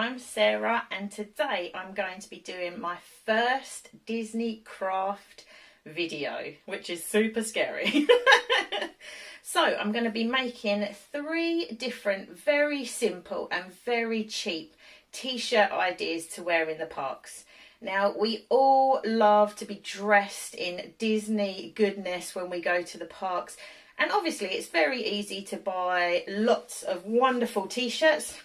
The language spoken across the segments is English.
I'm Sarah, and today I'm going to be doing my first Disney craft video, which is super scary. So I'm going to be making 3 different very simple and very cheap t-shirt ideas to wear in the parks. Now, we all love to be dressed in Disney goodness when we go to the parks, and obviously it's very easy to buy lots of wonderful t-shirts.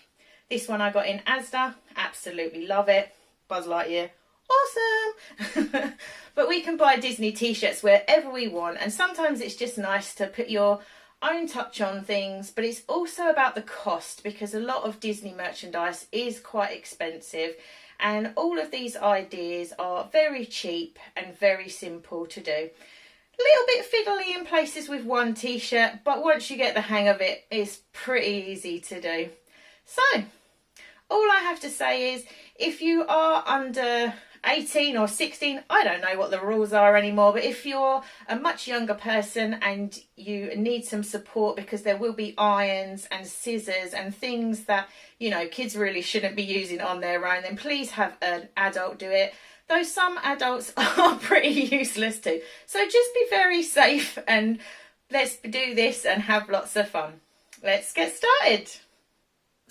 This one I got in Asda, absolutely love it. Buzz Lightyear, awesome! But we can buy Disney t-shirts wherever we want, and sometimes it's just nice to put your own touch on things, but it's also about the cost, because a lot of Disney merchandise is quite expensive, and all of these ideas are very cheap and very simple to do. A little bit fiddly in places with one t-shirt, but once you get the hang of it, it's pretty easy to do. So, all I have to say is, if you are under 18 or 16, I don't know what the rules are anymore, but if you're a much younger person and you need some support, because there will be irons and scissors and things that, you know, kids really shouldn't be using on their own, then please have an adult do it. Though some adults are pretty useless too. So just be very safe, and let's do this and have lots of fun. Let's get started.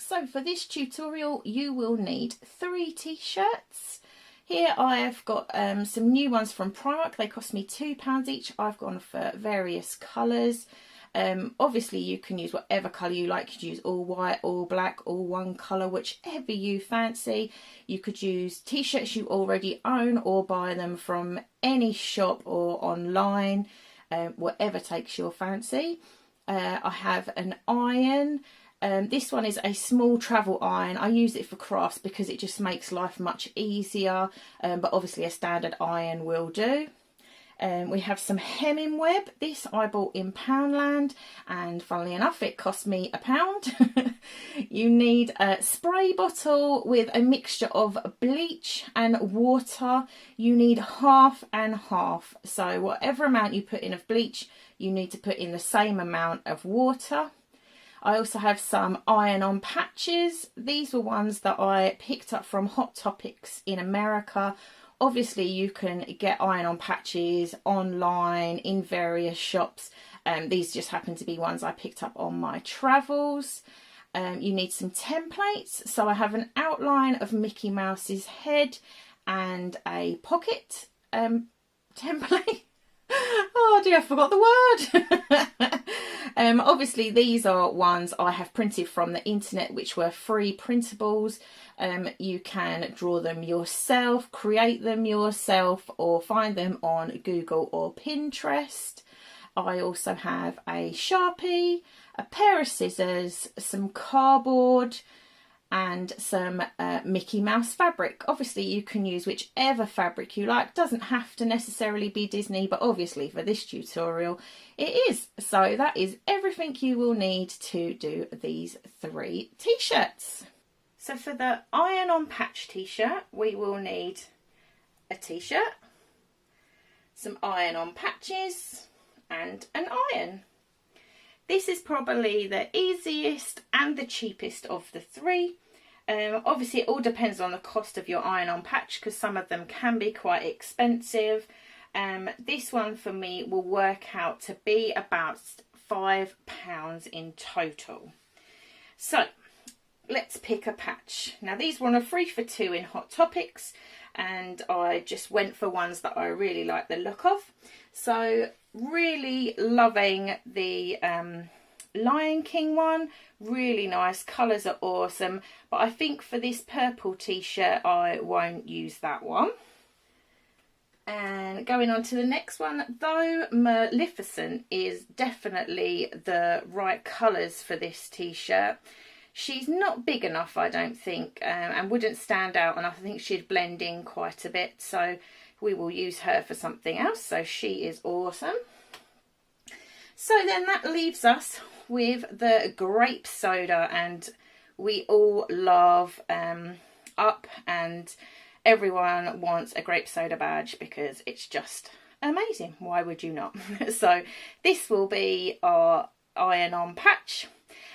So for this tutorial, you will need 3 t-shirts. Here I have got some new ones from Primark. They cost me £2 each. I've gone for various colours. Obviously you can use whatever colour you like. You could use all white, all black, all one colour, whichever you fancy. You could use t-shirts you already own or buy them from any shop or online, whatever takes your fancy. I have an iron. This one is a small travel iron. I use it for crafts because it just makes life much easier, but obviously a standard iron will do. We have some hemming web. This I bought in Poundland, and funnily enough it cost me £1. You need a spray bottle with a mixture of bleach and water. You need half and half, so whatever amount you put in of bleach, you need to put in the same amount of water. I also have some iron-on patches. These were ones that I picked up from Hot Topics in America. Obviously you can get iron-on patches online in various shops. These just happen to be ones I picked up on my travels. You need some templates. So I have an outline of Mickey Mouse's head and a pocket template. Oh dear, I forgot the word. Obviously these are ones I have printed from the internet, which were free printables. You can draw them yourself, create them yourself, or find them on Google or Pinterest. I also have a sharpie, a pair of scissors, some cardboard, and some Mickey Mouse fabric. Obviously you can use whichever fabric you like. Doesn't have to necessarily be Disney, but obviously for this tutorial it is. So that is everything you will need to do these 3 t-shirts. So for the iron-on patch t-shirt, we will need a t-shirt, some iron-on patches, and an iron. This is probably the easiest and the cheapest of the 3. Obviously it all depends on the cost of your iron-on patch, because some of them can be quite expensive. This one for me will work out to be about £5 in total. So let's pick a patch. Now these were on a 3 for 2 in Hot Topics, and I just went for ones that I really like the look of. So really loving the Lion King one, really nice, colours are awesome, but I think for this purple t-shirt I won't use that one. And going on to the next one, though Maleficent is definitely the right colours for this t-shirt, she's not big enough, I don't think, and wouldn't stand out enough. I think she'd blend in quite a bit, so we will use her for something else. So she is awesome. So then that leaves us with the grape soda, and we all love Up, and everyone wants a grape soda badge because it's just amazing. Why would you not? So this will be our iron-on patch,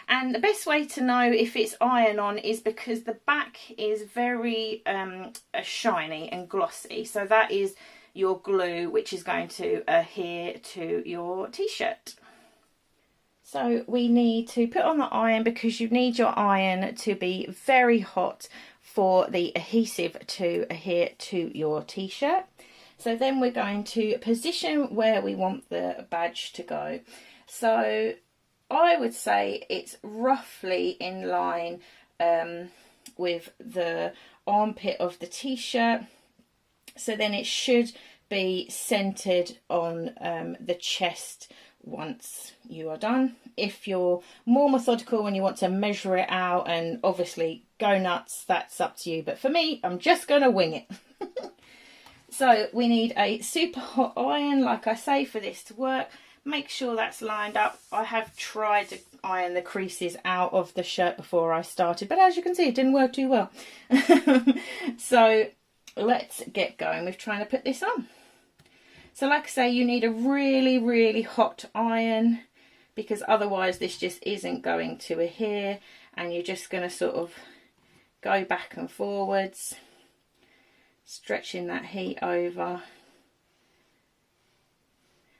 And the best way to know if it's iron on is because the back is very shiny and glossy. So that is your glue, which is going to adhere to your t-shirt. So we need to put on the iron because you need your iron to be very hot for the adhesive to adhere to your t-shirt. So then we're going to position where we want the badge to go. So I would say it's roughly in line with the armpit of the t-shirt. So then it should be centered on the chest once you are done. If you're more methodical and you want to measure it out and obviously go nuts, that's up to you. But for me, I'm just going to wing it. So we need a super hot iron, like I say, for this to work. Make sure that's lined up. I have tried to iron the creases out of the shirt before I started, but as you can see, it didn't work too well. So let's get going with trying to put this on. So like I say, you need a really, really hot iron because otherwise this just isn't going to adhere, and you're just going to sort of go back and forwards, stretching that heat over.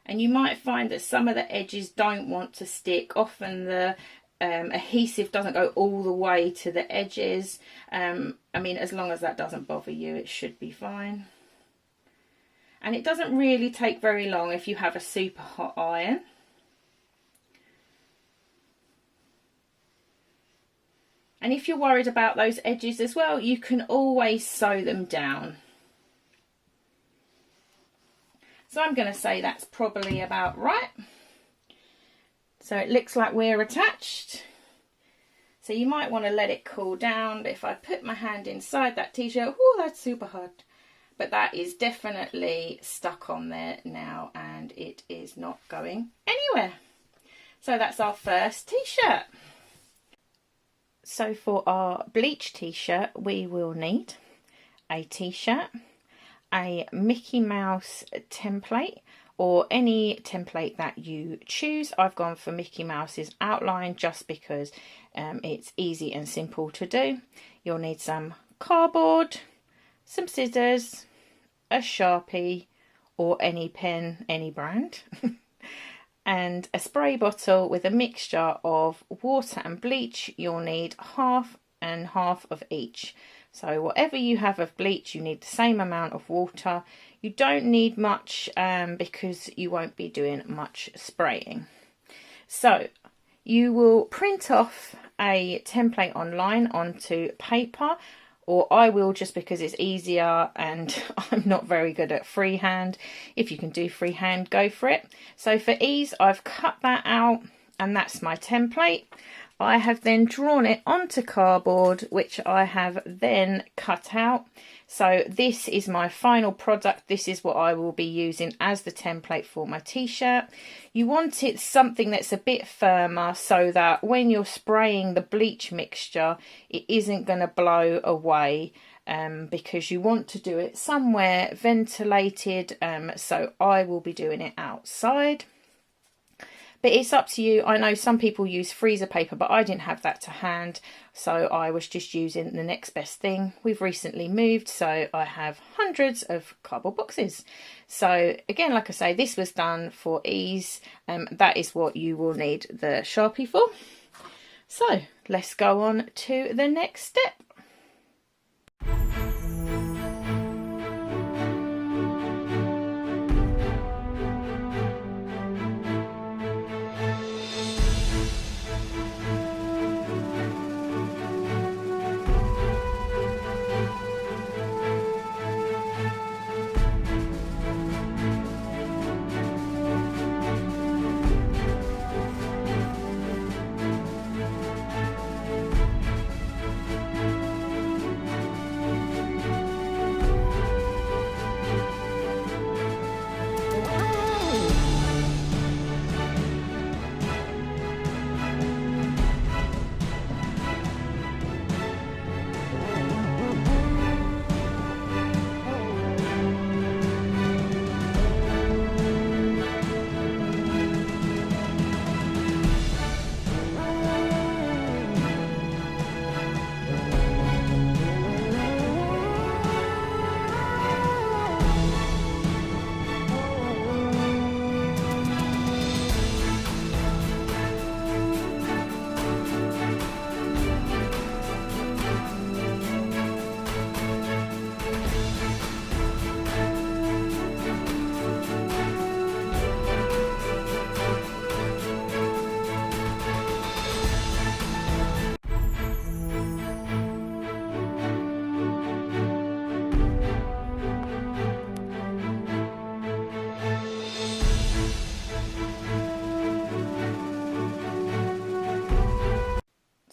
And you might find that some of the edges don't want to stick. Often the adhesive doesn't go all the way to the edges. I mean, as long as that doesn't bother you, it should be fine. And it doesn't really take very long if you have a super hot iron. And if you're worried about those edges as well, you can always sew them down. So I'm going to say that's probably about right. So it looks like we're attached. So you might want to let it cool down. But if I put my hand inside that t-shirt, oh, that's super hot. But that is definitely stuck on there now and it is not going anywhere. So that's our first t-shirt. So for our bleach t-shirt, we will need a t-shirt, a Mickey Mouse template, or any template that you choose. I've gone for Mickey Mouse's outline just because it's easy and simple to do. You'll need some cardboard, some scissors, a sharpie or any pen, any brand, and a spray bottle with a mixture of water and bleach. You'll need half and half of each. So whatever you have of bleach, you need the same amount of water. You don't need much because you won't be doing much spraying. So you will print off a template online onto paper, or I will just because it's easier and I'm not very good at freehand. If you can do freehand, go for it. So for ease, I've cut that out and that's my template. I have then drawn it onto cardboard, which I have then cut out. So this is my final product. This is what I will be using as the template for my t-shirt. You want it something that's a bit firmer so that when you're spraying the bleach mixture, it isn't going to blow away because you want to do it somewhere ventilated. So I will be doing it outside. But it's up to you. I know some people use freezer paper, but I didn't have that to hand. So I was just using the next best thing. We've recently moved, so I have hundreds of cardboard boxes. So again, like I say, this was done for ease. That is what you will need the Sharpie for. So let's go on to the next step.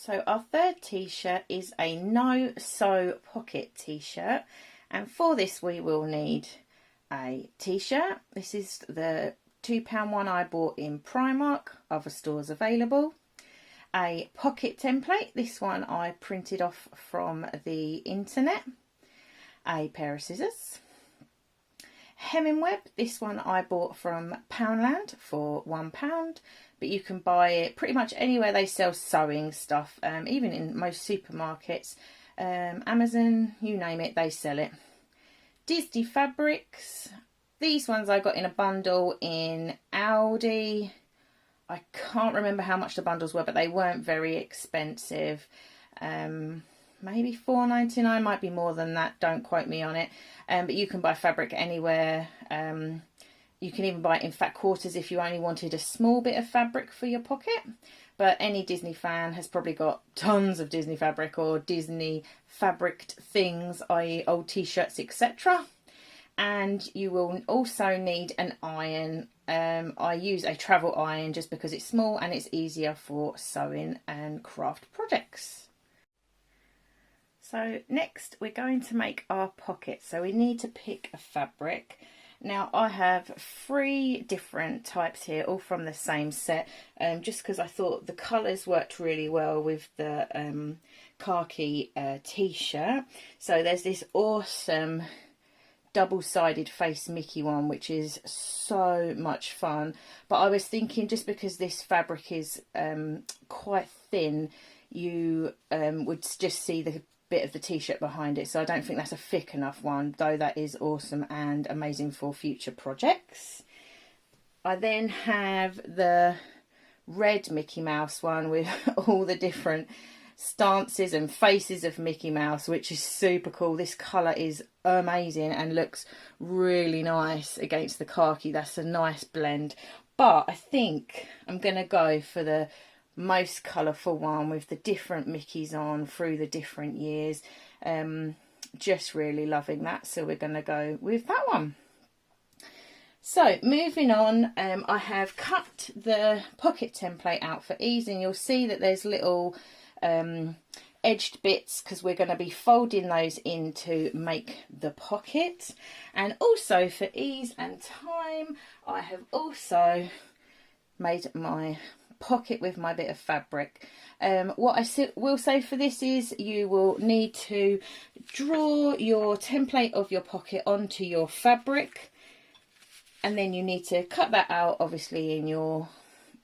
So our third t-shirt is a no sew pocket t-shirt, and for this we will need a t-shirt. This is the £2 one I bought in Primark, other stores available. A pocket template, this one I printed off from the internet. A pair of scissors. Hemming web, this one I bought from Poundland for £1, but you can buy it pretty much anywhere they sell sewing stuff, even in most supermarkets, Amazon, you name it, they sell it. Disney fabrics, these ones I got in a bundle in Aldi. I can't remember how much the bundles were, but they weren't very expensive. Maybe £4.99, might be more than that, don't quote me on it. But you can buy fabric anywhere. You can even buy it in fat quarters if you only wanted a small bit of fabric for your pocket. But any Disney fan has probably got tons of Disney fabric or Disney fabriced things, i.e. old t-shirts, etc. And you will also need an iron. I use a travel iron just because it's small and it's easier for sewing and craft projects. So next we're going to make our pocket. So we need to pick a fabric. Now I have 3 different types here, all from the same set, just because I thought the colours worked really well with the khaki t-shirt. So there's this awesome double-sided face Mickey one, which is so much fun. But I was thinking, just because this fabric is quite thin, you would just see the bit of the t-shirt behind it, so I don't think that's a thick enough one, though that is awesome and amazing for future projects. I then have the red Mickey Mouse one with all the different stances and faces of Mickey Mouse, which is super cool. This colour is amazing and looks really nice against the khaki. That's a nice blend, but I think I'm gonna go for the most colourful one with the different Mickeys on through the different years. Just really loving that, so we're going to go with that one. So moving on, I have cut the pocket template out for ease, and you'll see that there's little edged bits because we're going to be folding those in to make the pocket. And also for ease and time, I have also made my pocket with my bit of fabric. What I will say for this is you will need to draw your template of your pocket onto your fabric, and then you need to cut that out obviously in your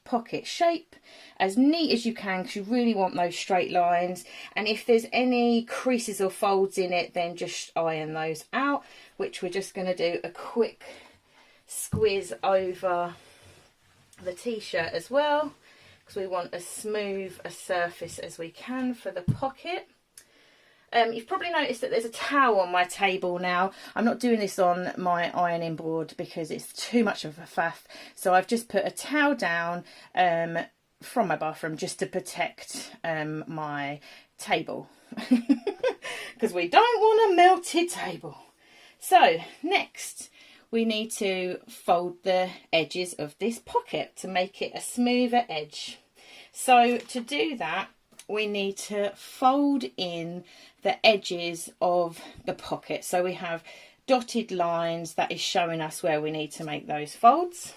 pocket shape as neat as you can, because you really want those straight lines. And if there's any creases or folds in it, then just iron those out, which we're just going to do a quick squiz over the t-shirt as well, because we want as smooth a surface as we can for the pocket. You've probably noticed that there's a towel on my table now. I'm not doing this on my ironing board because it's too much of a faff, so I've just put a towel down from my bathroom just to protect my table because we don't want a melted table. So next we need to fold the edges of this pocket to make it a smoother edge. So to do that, we need to fold in the edges of the pocket. So we have dotted lines that is showing us where we need to make those folds.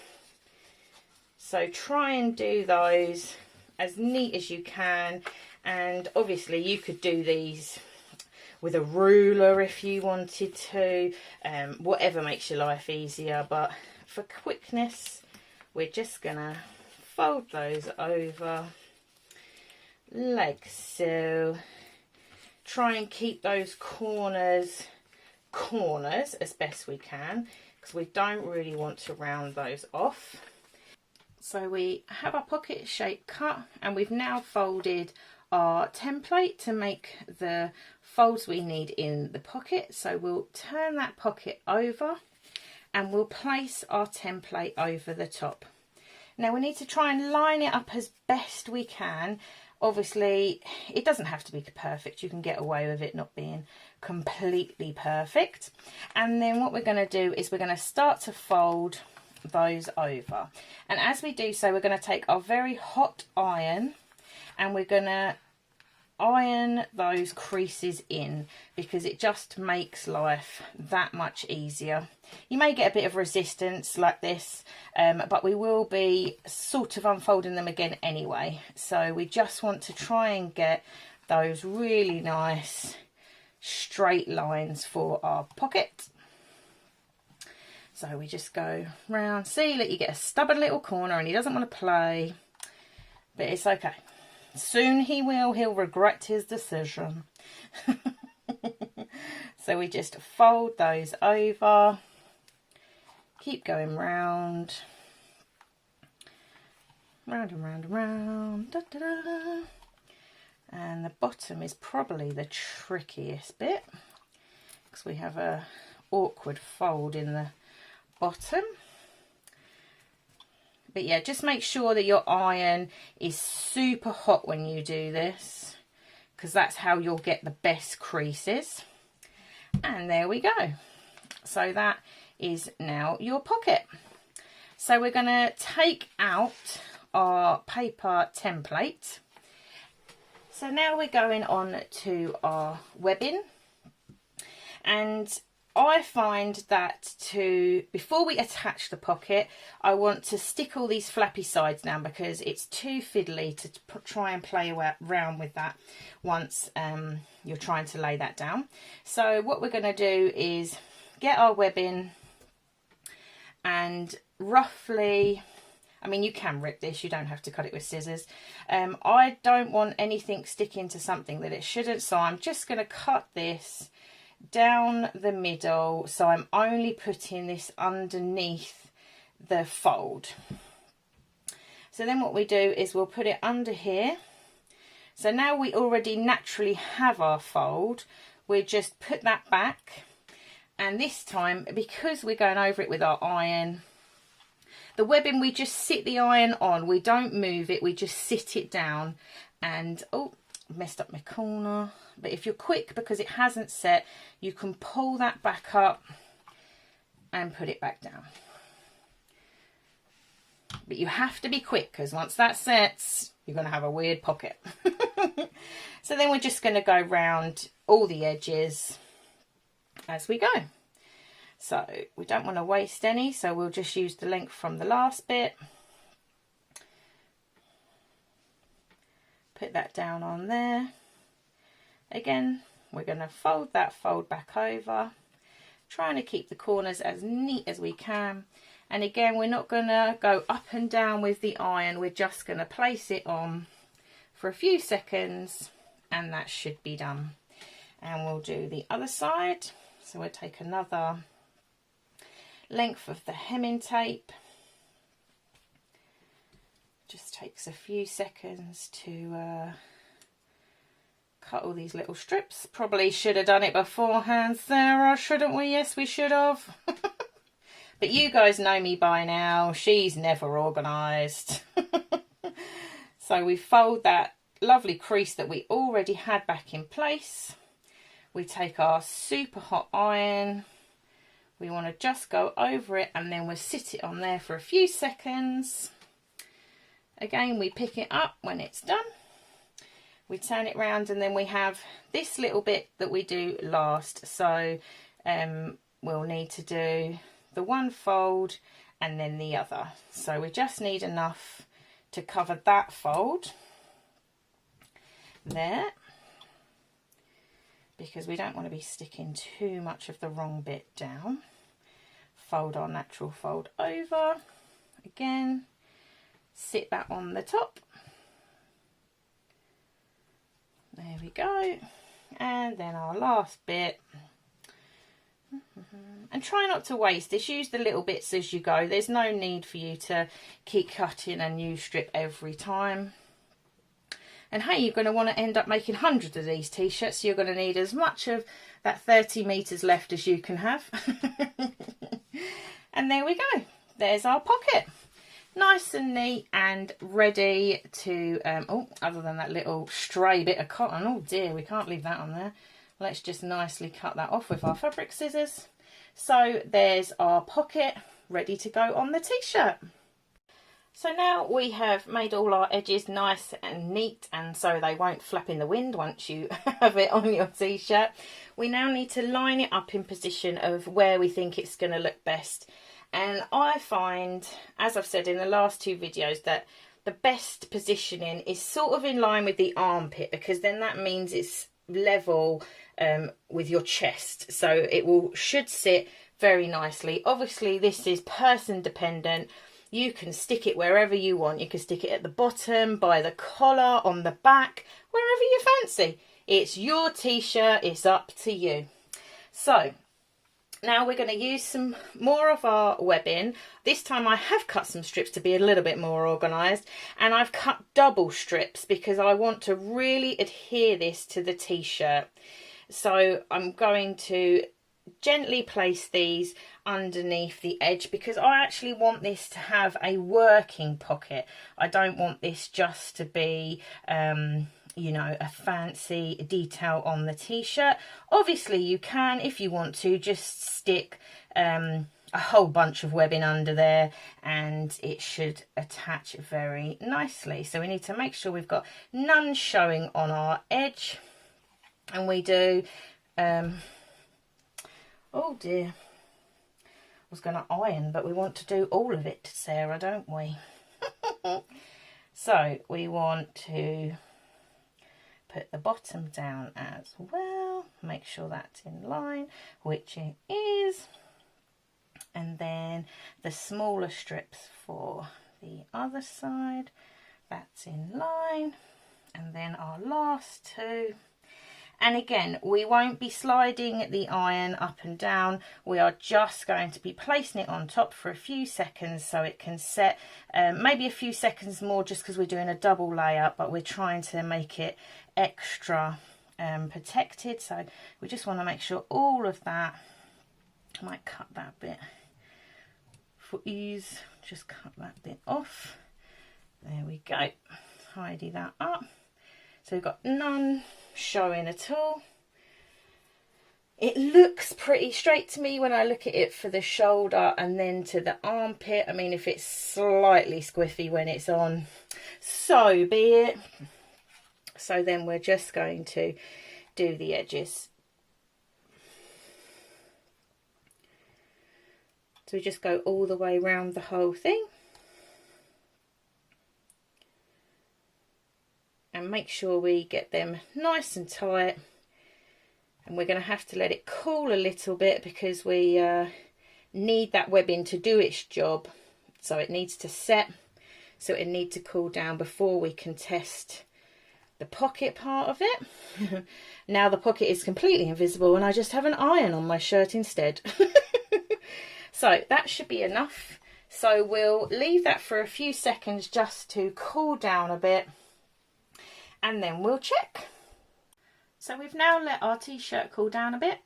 So try and do those as neat as you can. And obviously you could do these with a ruler if you wanted to, whatever makes your life easier, but for quickness we're just gonna fold those over like so. Try and keep those corners as best we can, because we don't really want to round those off. So we have our pocket shape cut, and we've now folded our template to make the folds we need in the pocket. So we'll turn that pocket over and we'll place our template over the top. Now we need to try and line it up as best we can. Obviously it doesn't have to be perfect, you can get away with it not being completely perfect. And then what we're going to do is we're going to start to fold those over, and as we do so we're going to take our very hot iron and we're going to iron those creases in, because it just makes life that much easier. You may get a bit of resistance like this, but we will be sort of unfolding them again anyway. So we just want to try and get those really nice straight lines for our pocket. So we just go round. See, look, you get a stubborn little corner and he doesn't want to play, but it's okay. Soon he will. He'll regret his decision. So we just fold those over. Keep going round. Round and round and round. Da, da, da. And the bottom is probably the trickiest bit, because we have a awkward fold in the bottom. But yeah, just make sure that your iron is super hot when you do this, because that's how you'll get the best creases. And there we go. So that is now your pocket. So we're going to take out our paper template. So now we're going on to our webbing, and I find that before we attach the pocket, I want to stick all these flappy sides down, because it's too fiddly to try and play around with that once you're trying to lay that down. So what we're going to do is get our webbing and roughly, I mean, you can rip this, you don't have to cut it with scissors. I don't want anything sticking to something that it shouldn't, so I'm just going to cut this down the middle, so I'm only putting this underneath the fold. So then what we do is we'll put it under here. So now we already naturally have our fold, we just put that back, and this time, because we're going over it with our iron, the webbing, we just sit the iron on, we don't move it, we just sit it down. And oh, messed up my corner, but if you're quick, because it hasn't set, you can pull that back up and put it back down. But you have to be quick, because once that sets, you're going to have a weird pocket. So then we're just going to go round all the edges as we go. So we don't want to waste any, so we'll just use the length from the last bit. Put that down on there. Again, we're going to fold that fold back over, trying to keep the corners as neat as we can. And again, we're not going to go up and down with the iron, we're just going to place it on for a few seconds, and that should be done. And we'll do the other side. So we'll take another length of the hemming tape. Just takes a few seconds to cut all these little strips. Probably should have done it beforehand, Sarah, shouldn't we? Yes, we should have. But you guys know me by now, she's never organised. So we fold that lovely crease that we already had back in place. We take our super hot iron, we want to just go over it, and then we'll sit it on there for a few seconds. Again, we pick it up when it's done, we turn it round, and then we have this little bit that we do last. So we'll need to do the one fold and then the other. So we just need enough to cover that fold there, because we don't want to be sticking too much of the wrong bit down. Fold our natural fold over, again, sit that on the top. There we go. And then our last bit. And try not to waste this, use the little bits as you go. There's no need for you to keep cutting a new strip every time. And hey, you're going to want to end up making hundreds of these t-shirts, so you're going to need as much of that 30 meters left as you can have. And there we go, there's our pocket, nice and neat and ready to oh, other than that little stray bit of cotton, oh dear, we can't leave that on there. Let's just nicely cut that off with our fabric scissors. So there's our pocket ready to go on the t-shirt. So now we have made all our edges nice and neat, and so they won't flap in the wind once you have it on your t-shirt. We now need to line it up in position of where we think it's going to look best. And I find, as I've said in the last two videos, that the best positioning is sort of in line with the armpit, because then that means it's level with your chest, so it should sit very nicely. Obviously this is person dependent. You can stick it wherever you want. You can stick it at the bottom, by the collar, on the back, wherever you fancy. It's your t-shirt, it's up to you. So now we're going to use some more of our webbing. This time I have cut some strips to be a little bit more organised, and I've cut double strips because I want to really adhere this to the t-shirt. So I'm going to gently place these underneath the edge, because I actually want this to have a working pocket. I don't want this just to be you know, a fancy detail on the t-shirt. Obviously you can, if you want to, just stick a whole bunch of webbing under there and it should attach very nicely. So we need to make sure we've got none showing on our edge, and we do oh dear, I was going to iron, but we want to do all of it, Sarah, don't we? So we want to put the bottom down as well, make sure that's in line, which it is, and then the smaller strips for the other side, that's in line, and then our last two. And again, we won't be sliding the iron up and down. We are just going to be placing it on top for a few seconds so it can set, maybe a few seconds more just because we're doing a double layup, but we're trying to make it extra protected. So we just want to make sure all of that, I might cut that bit for ease, just cut that bit off. There we go, tidy that up. So we've got none showing at all. It looks pretty straight to me when I look at it for the shoulder and then to the armpit. I mean, if it's slightly squiffy when it's on, so be it. So then we're just going to do the edges. So we just go all the way around the whole thing. And make sure we get them nice and tight, and we're going to have to let it cool a little bit because we need that webbing to do its job. So it needs to set, so it needs to cool down before we can test the pocket part of it. Now the pocket is completely invisible and I just have an iron on my shirt instead. So that should be enough. So we'll leave that for a few seconds just to cool down a bit, and then we'll check. So we've now let our t-shirt cool down a bit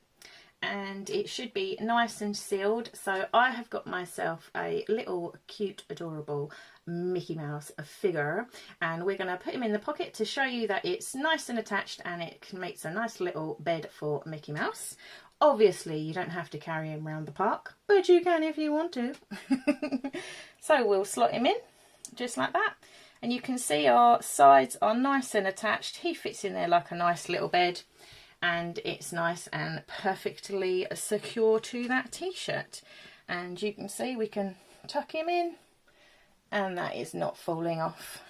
and it should be nice and sealed. So I have got myself a little cute adorable Mickey Mouse figure, and we're going to put him in the pocket to show you that it's nice and attached and it makes a nice little bed for Mickey Mouse. Obviously you don't have to carry him around the park, but you can if you want to. So we'll slot him in just like that. And you can see our sides are nice and attached. He fits in there like a nice little bed, and it's nice and perfectly secure to that t-shirt. And you can see we can tuck him in and that is not falling off.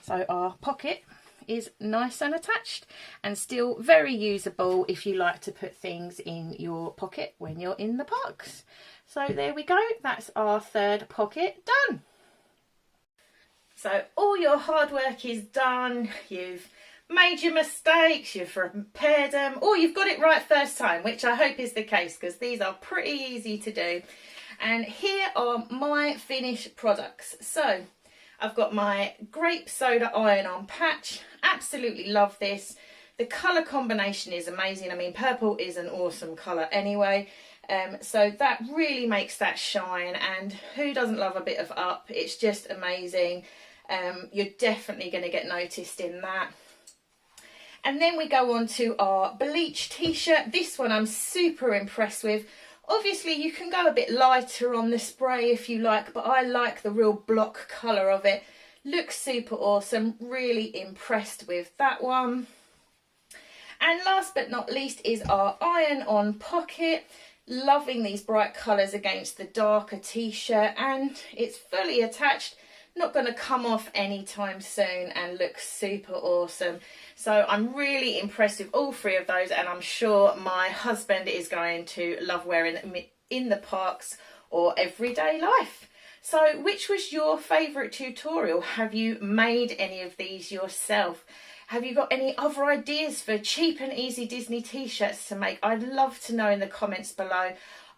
So our pocket is nice and attached and still very usable if you like to put things in your pocket when you're in the parks. So there we go, that's our third pocket done. So all your hard work is done, you've made your mistakes, you've repaired them, or you've got it right first time, which I hope is the case because these are pretty easy to do. And here are my finished products. So I've got my grape soda iron-on patch, absolutely love this. The colour combination is amazing. I mean, purple is an awesome colour anyway. So that really makes that shine, and who doesn't love a bit of up? It's just amazing. You're definitely going to get noticed in that. And then we go on to our Bleach t-shirt. This one I'm super impressed with. Obviously you can go a bit lighter on the spray if you like, but I like the real block colour of it. Looks super awesome, really impressed with that one. And last but not least is our iron-on pocket. Loving these bright colours against the darker t-shirt, and it's fully attached. Not going to come off anytime soon and looks super awesome. So I'm really impressed with all three of those, and I'm sure my husband is going to love wearing them in the parks or everyday life. So which was your favourite tutorial? Have you made any of these yourself? Have you got any other ideas for cheap and easy Disney t-shirts to make? I'd love to know in the comments below.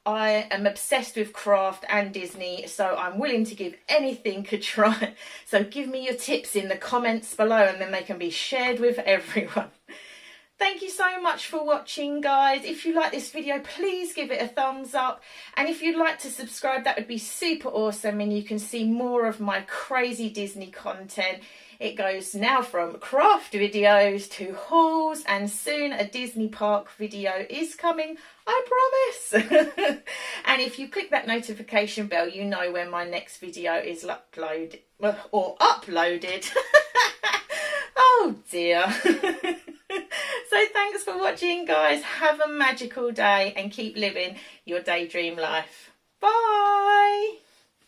I am obsessed with craft and Disney, so I'm willing to give anything a try. So give me your tips in the comments below, and then they can be shared with everyone. Thank you so much for watching, guys. If you like this video, please give it a thumbs up. And if you'd like to subscribe, that would be super awesome, and you can see more of my crazy Disney content. It goes now from craft videos to hauls, and soon a Disney park video is coming, I promise. And if you click that notification bell, you know when my next video is uploaded. Oh dear. So thanks for watching, guys. Have a magical day and keep living your daydream life. Bye.